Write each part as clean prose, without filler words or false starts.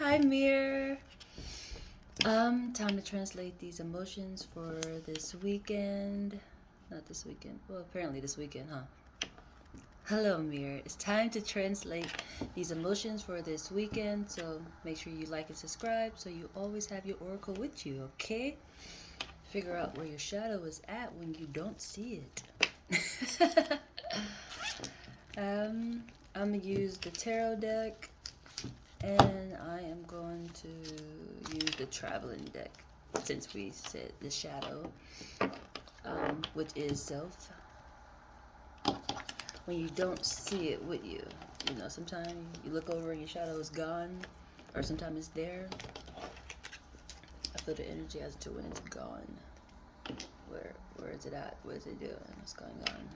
Hi, Mir. Time to translate these emotions for this weekend. Not this weekend. Well, apparently this weekend, huh? Hello, Mir. It's time to translate these emotions for this weekend. So make sure you like and subscribe so you always have your oracle with you, okay? Figure out where your shadow is at when you don't see it. I'm gonna use the tarot deck and I am going to use the traveling deck since we said the shadow, which is self. When you don't see it with you, sometimes you look over and your shadow is gone, or sometimes it's there. I feel the energy as to when it's gone. Where is it at? What is it doing? What's going on?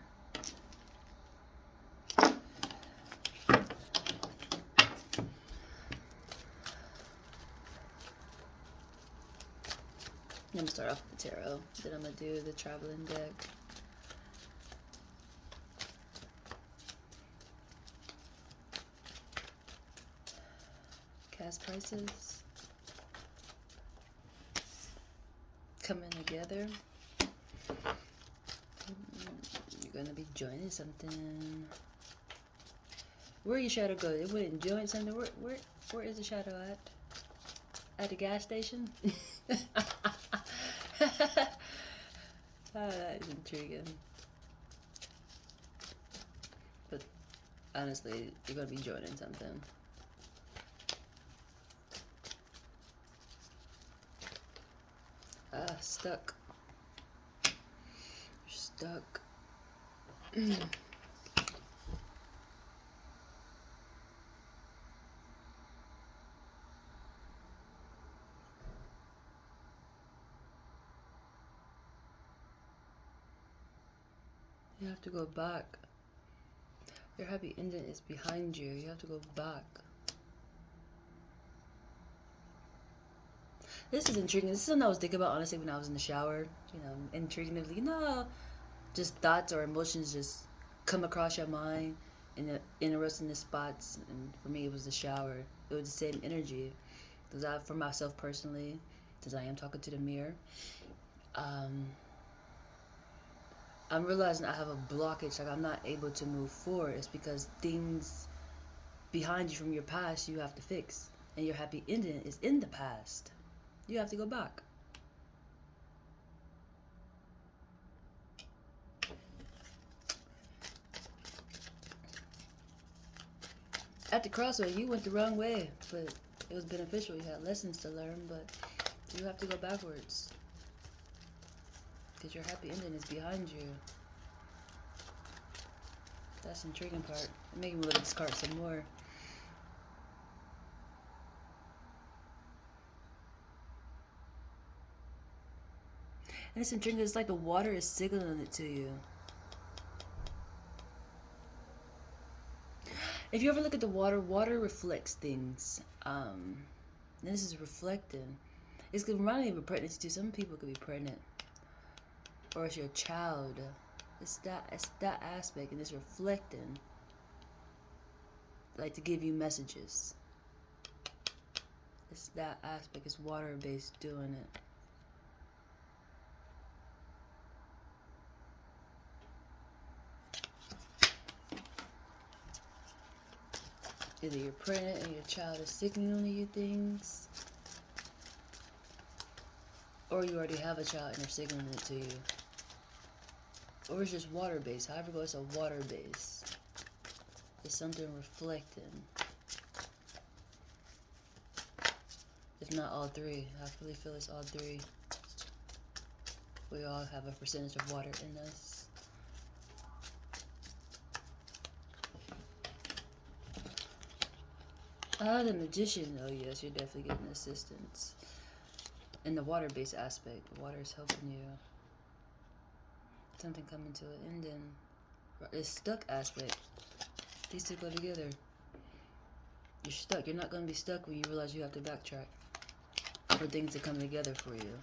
I'm gonna start off with the tarot. Then I'm gonna do the traveling deck. Cast prices. Coming together. You're gonna be joining something. Where your shadow go? It wouldn't join something. Where is the shadow at? At the gas station? That is intriguing. But honestly, you're gonna be joining something. Stuck. You're stuck. You have to go back. Your happy ending is behind you. You have to go back. This is intriguing. This is something I was thinking about honestly when I was in the shower. Intriguingly, just thoughts or emotions just come across your mind in the interesting spots. And for me, it was the shower. It was the same energy. Because for myself personally, since I am talking to the mirror, um, I'm realizing I have a blockage. Like I'm not able to move forward. It's because things behind you from your past you have to fix, and your happy ending is in the past. You have to go back. At the crossroad, you went the wrong way, but it was beneficial. You had lessons to learn, but you have to go backwards because your happy ending is behind you. That's the intriguing part. It made me look at this card some more. And it's intriguing. It's like the water is signaling it to you. If you ever look at the water, water reflects things. This is reflecting. It's reminding me of a pregnancy too. Some people could be pregnant, or it's your child. It's that aspect, and it's reflecting, like to give you messages. It's that aspect. It's water based doing it. Either you're pregnant and your child is signaling you things, or you already have a child and they're signaling it to you. Or it's just water based. However, it's a water base. It's something reflecting. If not all three, I really feel it's all three. We all have a percentage of water in us. The magician. Oh yes, you're definitely getting assistance. In the water-based aspect, water is helping you. Something coming to an ending. It's stuck aspect. These two go together. You're stuck. You're not going to be stuck when you realize you have to backtrack for things to come together for you,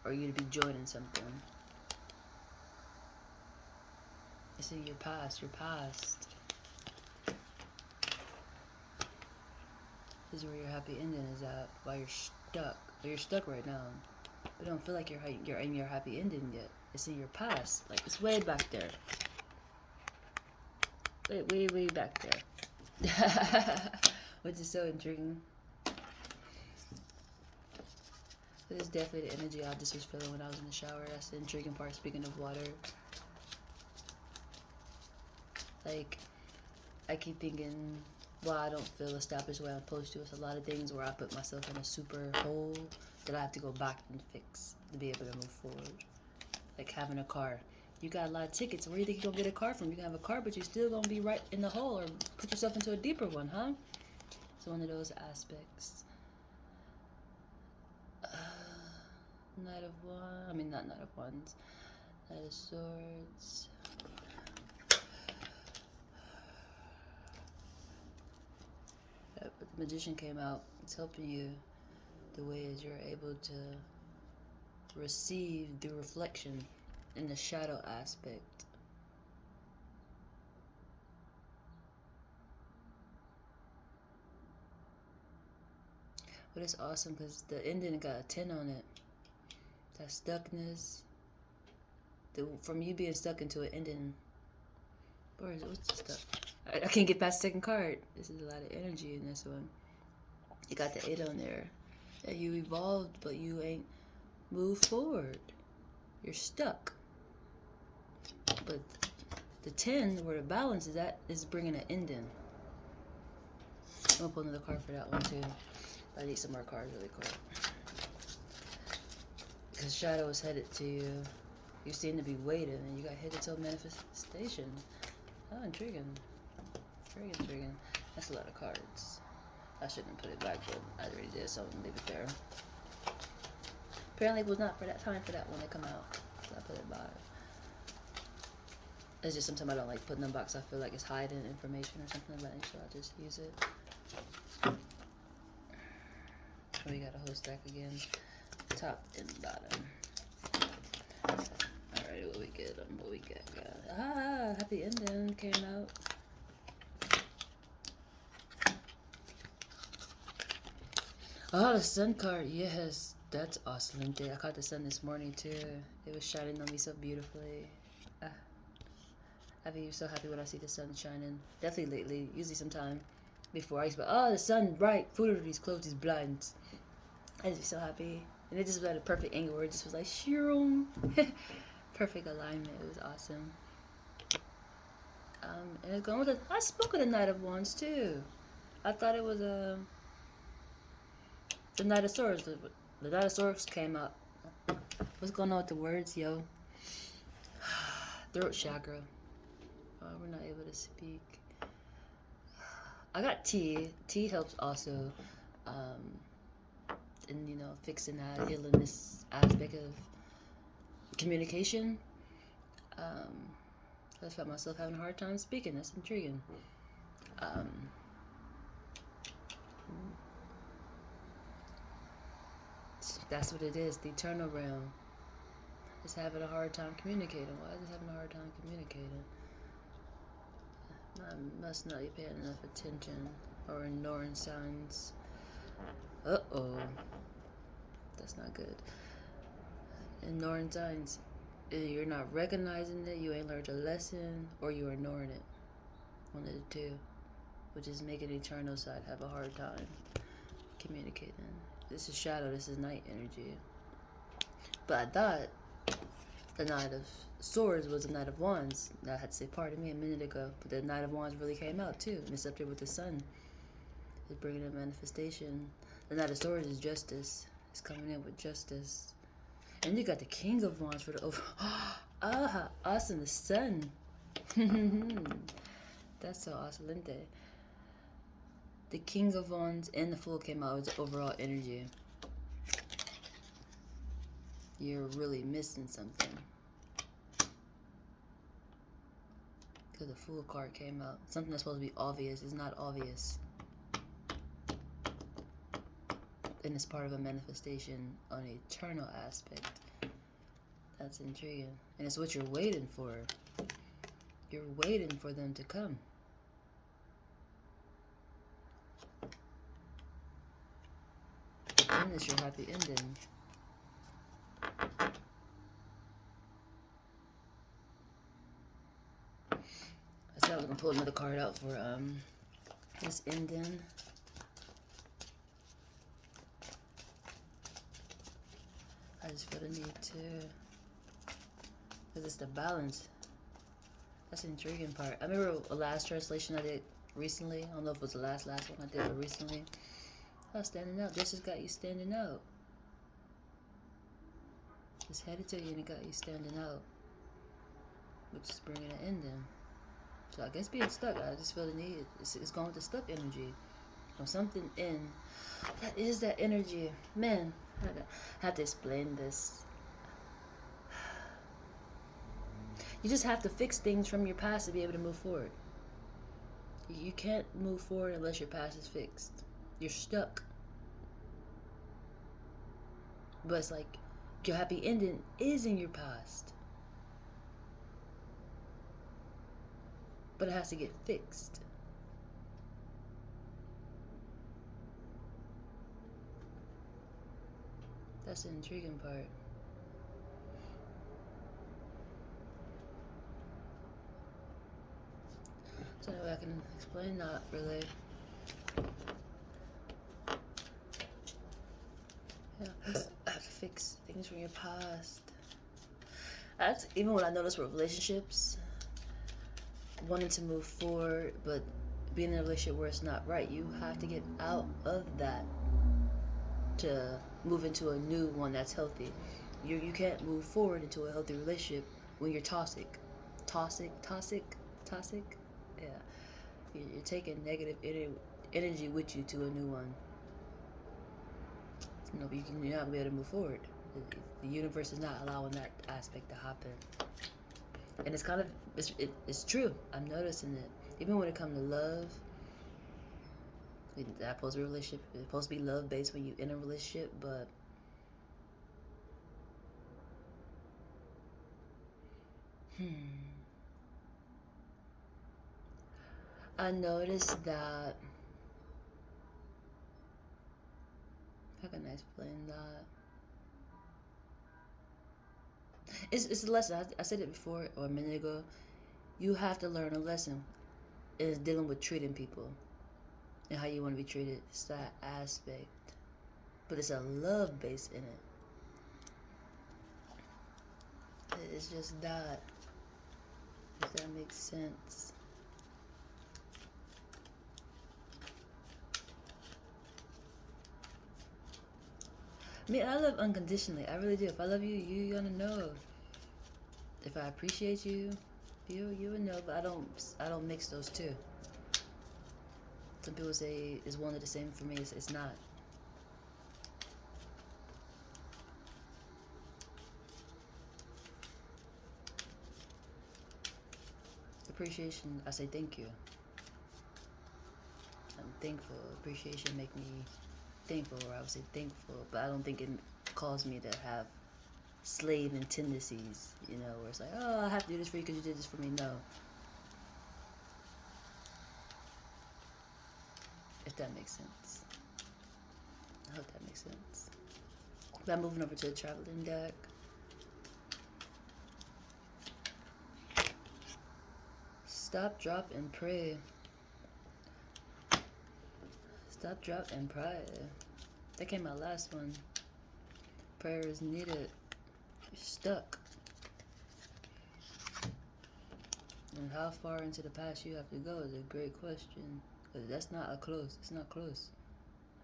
or you to be joining something. It's in your past. Your past. This is where your happy ending is at. While you're stuck. But you're stuck right now. But don't feel like you're in your happy ending yet. It's in your past. Like it's way back there. Way back there. Which is so intriguing. But it's definitely the energy I just was feeling when I was in the shower. That's the intriguing part, speaking of water. Like, I keep thinking, well, I don't feel established the way I'm supposed to. It's a lot of things where I put myself in a super hole that I have to go back and fix to be able to move forward. Like having a car. You got a lot of tickets. Where do you think you're going to get a car from? You can have a car, but you're still going to be right in the hole or put yourself into a deeper one, huh? It's one of those aspects. Knight of Wands. I mean, not Knight of Wands. Knight of Swords. But the Magician came out. It's helping you the ways you're able to receive the reflection in the shadow aspect. But it's awesome because the ending got a 10 on it. That stuckness. From you being stuck into an ending. Where is it? What's the stuff? I can't get past the second card. This is a lot of energy in this one. You got the 8 on there. Yeah, you evolved, but you ain't moved forward. You're stuck. But the 10, where the balance is at, is bringing an ending. I'm gonna pull another card for that one too. I need some more cards really quick. Because Shadow is headed to you. You seem to be waiting, and you got headed to a manifestation. Oh, intriguing. Very intriguing. That's a lot of cards. I shouldn't put it back, but I already did, so I'm gonna leave it there. Apparently it was not for that time for that one to come out, so I put it back. It's just sometimes I don't like putting them back, so I feel like it's hiding information or something like that, so I just use it. We got a whole stack again, top and bottom. Alright, what we get? What we get? Ah, happy ending came out. Oh, the sun card, yes, that's awesome. I caught the sun this morning too. It was shining on me so beautifully. I be so happy when I see the sun shining. Definitely lately, usually sometime before I used to be, oh, the sun bright, Fooleries, close these blinds. I just be so happy. And it just was at a perfect angle where it just was like, shroom. Perfect alignment. It was awesome. And it's going with I spoke with the Knight of Wands too. I thought it was the Knight of Swords. The Knight of Swords came up. What's going on with the words, yo? Throat chakra. We're not able to speak. I got tea. Tea helps also. And you know, fixing that, healing this aspect of communication. I just felt myself having a hard time speaking. That's intriguing. That's what it is. The eternal realm is having a hard time communicating. Why is it having a hard time communicating? I must not be paying enough attention or ignoring signs. Uh-oh. That's not good. Ignoring signs. You're not recognizing it, you ain't learned a lesson, or you're ignoring it. One of the two. Which is making the eternal side have a hard time communicating. This is shadow, this is night energy. But I thought the Knight of Swords was the Knight of Wands. I had to say pardon me a minute ago. But the Knight of Wands really came out too. And it's up there with the sun. It's bringing a manifestation. The Knight of Swords is justice. It's coming in with justice. And you got the King of Wands for the over. Ah, awesome. The sun. That's so awesome. The King of Wands and the Fool came out with the overall energy. You're really missing something. Because the Fool card came out. Something that's supposed to be obvious is not obvious. And it's part of a manifestation on an eternal aspect. That's intriguing. And it's what you're waiting for. You're waiting for them to come. And it's your happy ending. So I'm gonna pull another card out for this ending. I just feel the need to, because it's the balance. That's the intriguing part. I remember a last translation I did recently. I don't know if it was the last one I did, but recently. I was standing out. This has got you standing out. It's headed to you and it got you standing out, which is bringing an ending. So I guess being stuck, I just feel the need. It's going with the stuck energy. Or something in. That is that energy. Man, I have to explain this. You just have to fix things from your past to be able to move forward. You can't move forward unless your past is fixed. You're stuck. But it's like your happy ending is in your past. But it has to get fixed. That's the intriguing part. So that way I can explain that really. Yeah, I have to fix things from your past. That's even when I notice with relationships, wanting to move forward, but being in a relationship where it's not right, you have to get out of that to move into a new one that's healthy. You can't move forward into a healthy relationship when you're toxic. Toxic? Yeah. You're taking negative energy with you to a new one. You know, you're not gonna be able to move forward. The universe is not allowing that aspect to happen. And it's kind of, it's true. I'm noticing it. Even when it comes to love, that's supposed to be a relationship. It's supposed to be love based when you're in a relationship, but I noticed that. How can I explain that? It's a lesson. I said it before or a minute ago. You have to learn a lesson. It's dealing with treating people and how you want to be treated. It's that aspect, but it's a love base in it. It's just that. If that makes sense. I mean, I love unconditionally. I really do. If I love you, you're gonna know. If I appreciate you, you would know. But I don't mix those two. Some people say it's one and the same. For me, it's not. Appreciation, I say thank you. I'm thankful. Appreciation make me thankful, or I would say thankful, but I don't think it caused me to have slave and tendencies, you know, where it's like, oh, I have to do this for you because you did this for me. No. If that makes sense. I hope that makes sense. But I'm moving over to the traveling deck. Stop, drop, and pray. Stop, drop, and pray. That came my last one. Prayer is needed. You're stuck. And how far into the past you have to go is a great question. Because that's not a close. It's not close.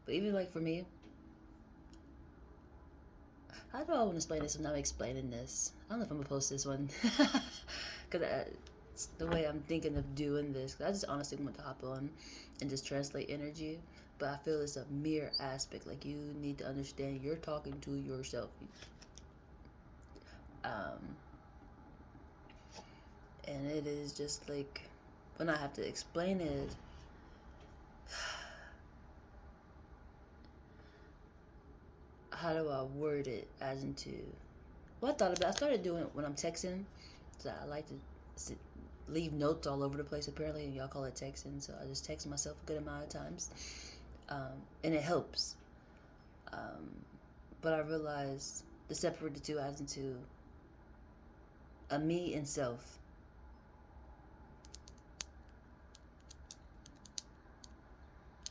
But even like for me, how do I want to explain this when I'm explaining this? I don't know if I'm going to post this one. Because it's the way I'm thinking of doing this. I just honestly want to hop on and just translate energy. But I feel it's a mirror aspect. Like you need to understand you're talking to yourself. And it is just like, when I have to explain it, how do I word it as into, well, I started doing it when I'm texting. So I like to leave notes all over the place apparently, and y'all call it texting. So I just text myself a good amount of times. And it helps. But I realized the separate the two as into a me and self.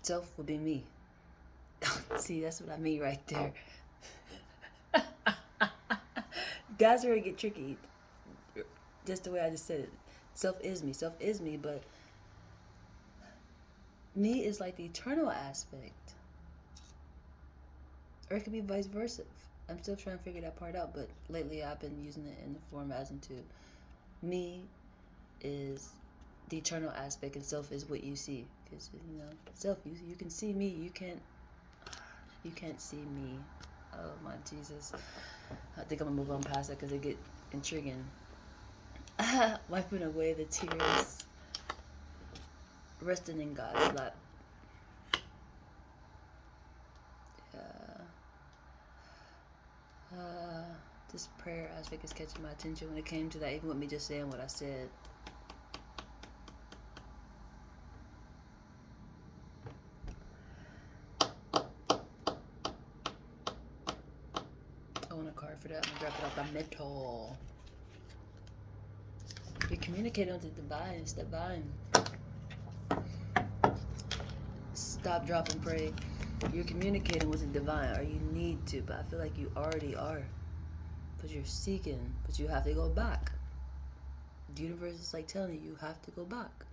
Self would be me. See, that's what I mean right there. That's where it get tricky. Just the way I just said it. Self is me. Self is me, but me is like the eternal aspect. Or it could be vice versa. I'm still trying to figure that part out, but lately I've been using it in the form as into me is the eternal aspect and self is what you see. Because, you know, self, you can see me, you can't see me. Oh my Jesus. I think I'm gonna move on past that because it get intriguing. Wiping away the tears. Resting in God's lap. This prayer aspect is catching my attention when it came to that, even with me just saying what I said. I want a card for that. I'm gonna drop it off my metal. You're communicating with the divine. It's divine. Stop, drop, and pray. You're communicating with the divine, or you need to, but I feel like you already are. But you're seeking, but you have to go back. The universe is like telling you have to go back.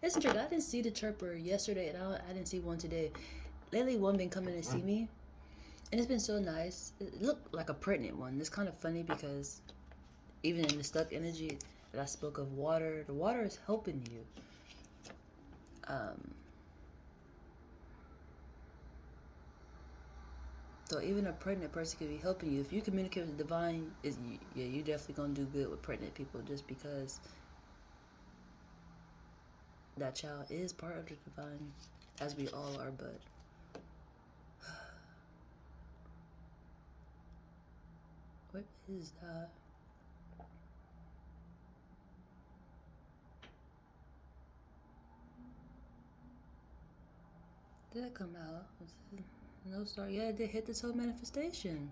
It's interesting. I didn't see the chirper yesterday, and I didn't see one today. Lately, one been coming to see me, and it's been so nice. It looked like a pregnant one. It's kind of funny because even in the stuck energy that I spoke of water, the water is helping you. So even a pregnant person could be helping you. If you communicate with the divine, yeah, you're definitely gonna do good with pregnant people, just because that child is part of the divine, as we all are. But what is that? Did that come out? No star. Yeah, it did hit this whole manifestation.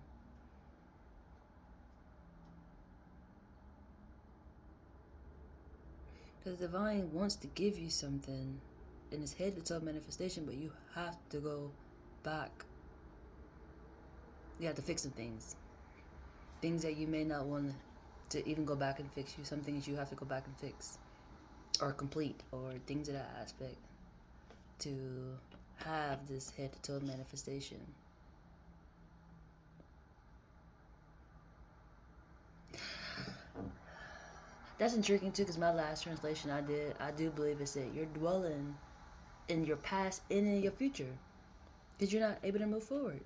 Because the divine wants to give you something, and it's head to toe manifestation, but you have to go back. You have to fix some things. Things that you may not want to even go back and fix. Some things you have to go back and fix. Or complete. Or things of that aspect. To have this head to toe manifestation. That's intriguing too, because my last translation I do believe it said you're dwelling in your past and in your future, because you're not able to move forward.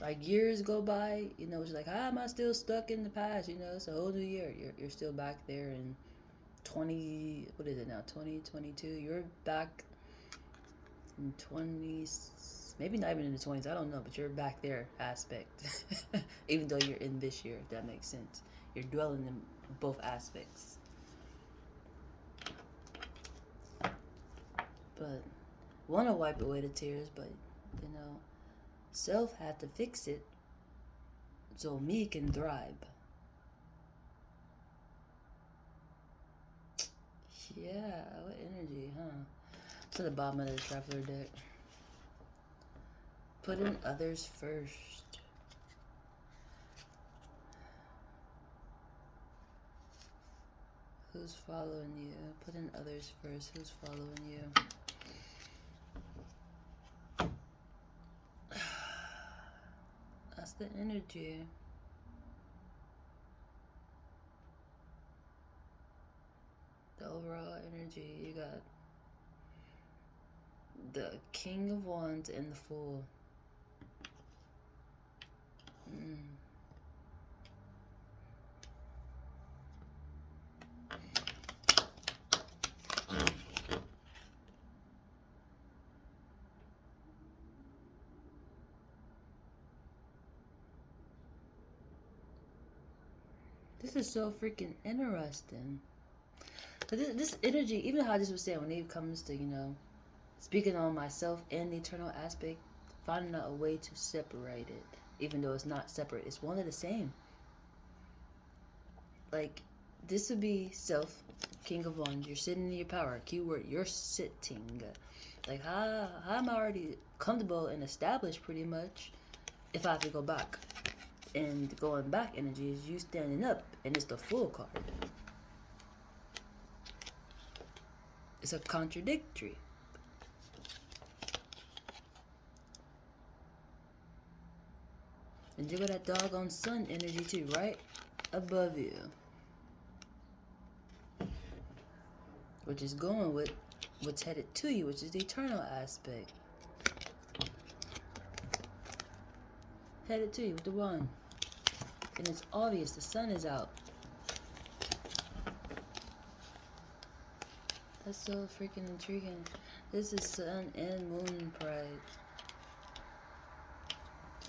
Like years go by, you know, it's like, how am I still stuck in the past? You know, it's a whole new year. You're still back there in 20, what is it now, 2022? You're back in 20s, maybe not even in the 20s, I don't know, but you're back there aspect. Even though you're in this year, if that makes sense. You're dwelling in both aspects. But want to wipe away the tears, but you know, self had to fix it so me can thrive. Yeah, what energy, huh? To the bottom of the traveler deck. Putting others first. Who's following you? Putting others first. Who's following you? That's the energy. The overall energy. You got the King of Wands and the Fool. This is so freaking interesting. But this energy, even how I just was saying, when it comes to, speaking on myself and the eternal aspect, finding out a way to separate it, even though it's not separate, it's one and the same. Like, this would be self, King of Wands. You're sitting in your power. Keyword, you're sitting. Like, how am I already comfortable and established pretty much if I have to go back? And going back energy is you standing up, and it's the Fool card. It's a contradictory. And you got that doggone sun energy too, right above you. Which is going with what's headed to you, which is the eternal aspect. Headed to you with the one. And it's obvious the sun is out. That's so freaking intriguing. This is sun and moon pride.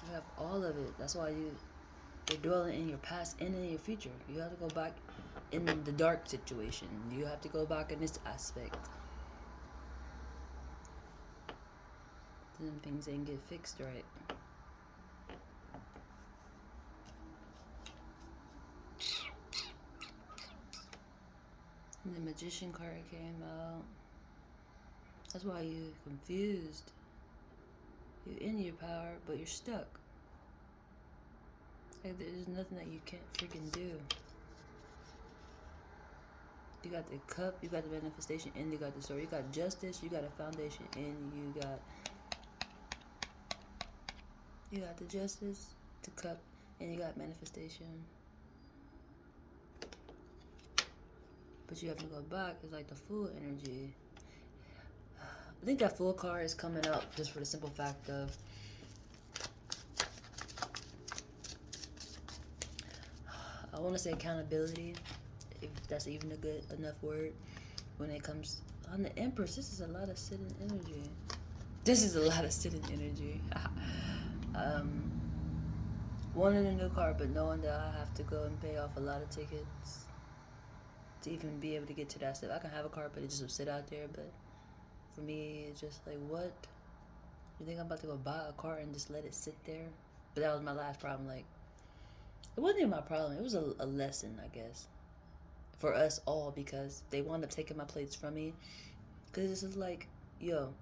You have all of it. That's why you're dwelling in your past and in your future. You have to go back in the dark situation. You have to go back in this aspect. Then things ain't get fixed right. And the Magician card came out. That's why you're confused. You're in your power, but you're stuck. Like, there's nothing that you can't freaking do. You got the cup, you got the manifestation, and you got the story. You got justice, you got a foundation, and you got the justice, the cup, and you got manifestation. But you have to go back. It's like the Fool energy. I think that Fool card is coming up just for the simple fact of I want to say accountability, if that's even a good enough word. When it comes on the Empress, this is a lot of sitting energy. Wanting a new car, but knowing that I have to go and pay off a lot of tickets to even be able to get to that step. I can have a car, but it just will sit out there. But for me, it's just like, what? You think I'm about to go buy a car and just let it sit there? But that was my last problem. Like, it wasn't even my problem. It was a lesson, I guess, for us all, because they wound up taking my plates from me. Because this is like, yo,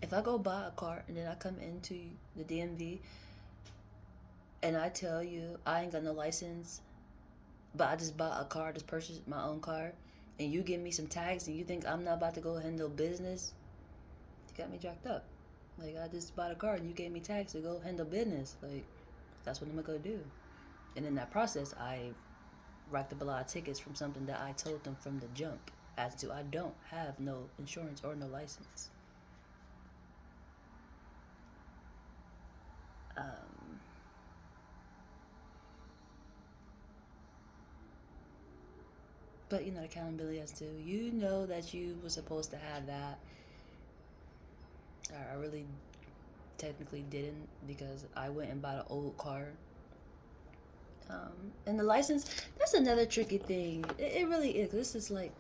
if I go buy a car and then I come into the DMV and I tell you I ain't got no license, but I just bought a car, just purchased my own car, and you give me some tags and you think I'm not about to go handle business, you got me jacked up. Like, I just bought a car and you gave me tags to go handle business. Like, that's what I'm gonna go do. And in that process, I racked up a lot of tickets from something that I told them from the jump as to I don't have no insurance or no license. But you know, accountability as to, you know that you were supposed to have that. I really technically didn't, because I went and bought an old car. And the license, that's another tricky thing. It really is. This is like,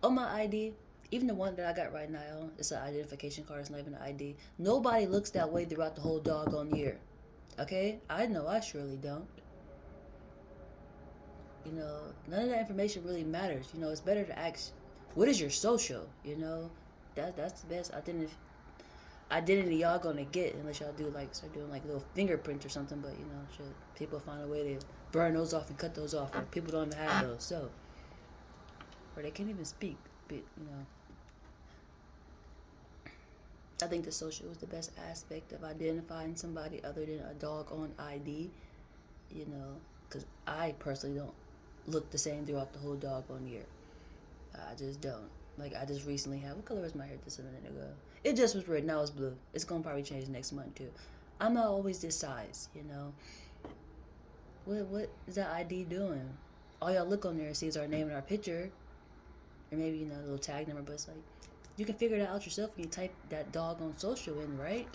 on my ID, even the one that I got right now, it's an identification card, it's not even an ID. Nobody looks that way throughout the whole doggone year. Okay? I know I surely don't. You know, none of that information really matters. You know, it's better to ask, what is your social? You know, that's the best identity y'all gonna get, unless y'all do like start doing like little fingerprints or something. But you know, shit, people find a way to burn those off and cut those off, or people don't even have those, so, or they can't even speak. But you know, I think the social is the best aspect of identifying somebody other than a doggone ID. You know, because I personally don't look the same throughout the whole doggone year. I just don't. Like, I just recently had, what color was my hair just a minute ago? It just was red, now it's blue. It's gonna probably change next month too. I'm not always this size, you know. What is that ID doing? All y'all look on there and see is our name and our picture, or maybe, you know, a little tag number. But it's like, you can figure that out yourself when you type that doggone social in, right?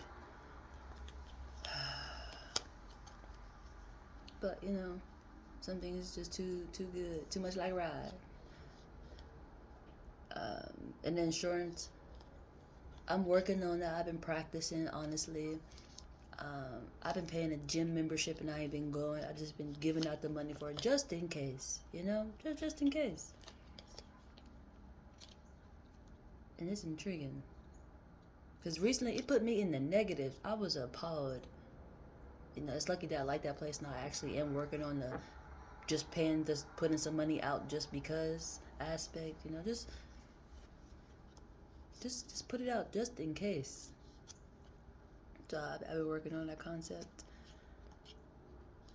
But you know, some things just too good, too much like a ride. And the insurance, I'm working on that. I've been practicing, honestly. I've been paying a gym membership and I ain't been going. I've just been giving out the money for it just in case, you know? Just in case. And it's intriguing. Because recently it put me in the negative. I was appalled. You know, it's lucky that I like that place now. I actually am working on the just putting some money out just because aspect, you know, just put it out just in case. So I've been working on that concept.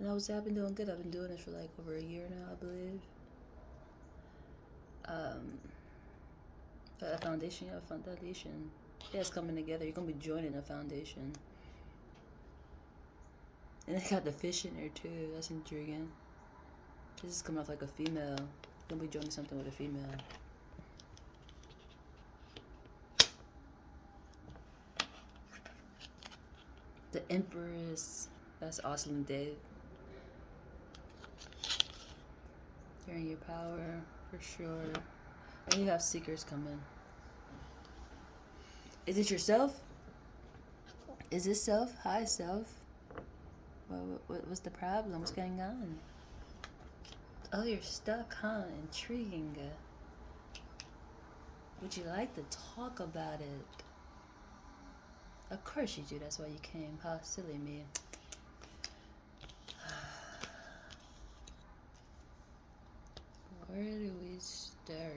And I would say I've been doing good. I've been doing this for like over a year now, I believe. A foundation. Yeah, it's coming together. You're gonna be joining a foundation. And they got the fish in there too. That's intriguing. This is coming off like a female. You're gonna be joining something with a female. The Empress. That's awesome, Dave. You're in your power, for sure. And you have seekers coming. Is it yourself? Is it self? Hi, self. What's the problem? What's going on? Oh, you're stuck, huh? Intriguing. Would you like to talk about it? Of course you do. That's why you came. Huh? Silly me. Where do we start?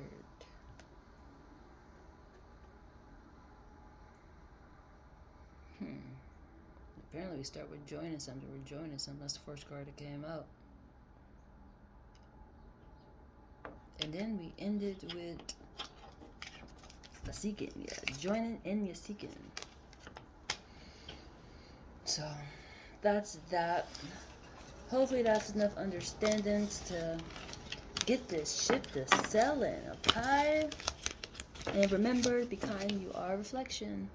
Apparently we start with joining something. We're joining something. That's the first card that came out. And then we ended with a seeking. Yeah, joining and your seeking. So that's that. Hopefully that's enough understandings to get this ship to selling, okay? And remember, be kind, you are a reflection.